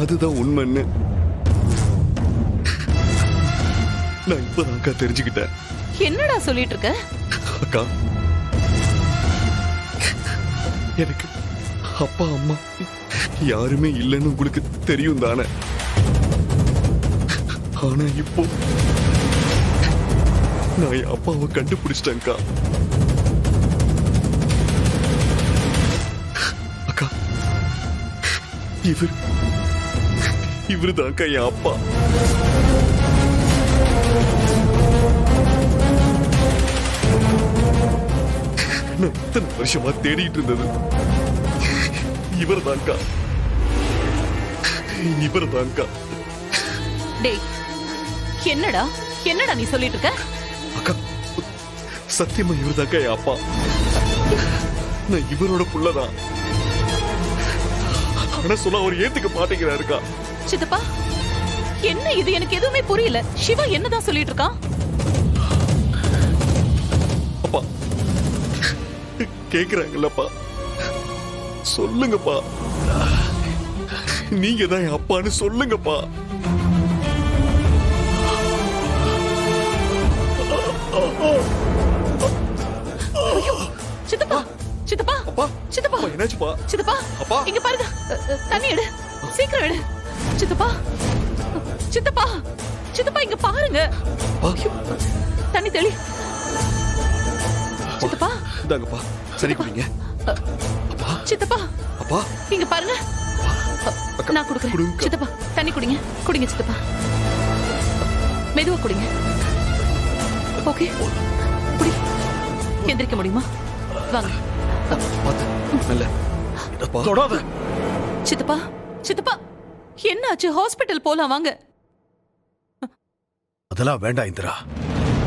அதுதான் உண்மைன்னு நான் இப்பதான் அக்கா தெரிஞ்சுக்கிட்டேன். என்னடா சொல்லிட்டு இருக்க? அக்கா, எனக்கு அப்பா அம்மா யாருமே இல்லைன்னு உங்களுக்கு தெரியும் தானே? ஆனா இப்போ நான் என் அப்பாவை கண்டுபிடிச்சிட்டேன்க்கா. அக்கா, இவருதான்க்கா என் அப்பா. நான் இத்தனை வருஷமா தேடிட்டு இருந்தது இவர்தான்க்கா. இவர்தான்க்கா. டேய், என்னடா என்னடா நீ சொல்லிட்டு இருக்க? அக்கா, சத்தியமா இவர்தான்க்கா என் அப்பா. நான் இவரோட புள்ளதான். ஆனா சொன்னா அவர் ஏத்துக்க மாட்டேங்கிறாருக்கா. சித்தப்பா, என்ன இது? எனக்கு எதுவுமே புரியல. சிவா என்னதான் சொல்லிட்டு இருக்கான்? அப்பா கேக்குறாங்கல்லப்பா, சொல்லுங்கப்பா. நீங்க தான் என் அப்பான்னு சொல்லுங்கப்பா. சித்தப்பா, சித்தப்பா, அப்பா, சித்தப்பா, அப்பா, என்னாச்சுப்பா? சித்தப்பா, அப்பா. இங்க பாருங்க. தண்ணி எடு, சீக்கிரம் எடு. சித்தப்பா, சித்தப்பா, சித்தப்பா, இங்க பாருங்க. அப்பா, தண்ணி தெளி. சித்தப்பா, இந்தாங்கப்பா, சரி குடிங்க. அப்பா, சித்தப்பா, அப்பா, இங்க பாருங்க. அக்கா, நான் குடுக்குறேன். குடுங்கக்கா. சித்தப்பா, தண்ணி குடிங்க. குடிங்க சித்தப்பா. மெதுவா குடிங்க. ஓகே, குடி. எந்திரிக்க முடியுமா? வாங்க. பாத்து, நல்ல. அப்பா, தொடாத. சித்தப்பா, சித்தப்பா, என்னாச்சு? ஹாஸ்பிட்டல் போலாம் வாங்க. அதெல்லாம் வேண்டாம் இந்திரா.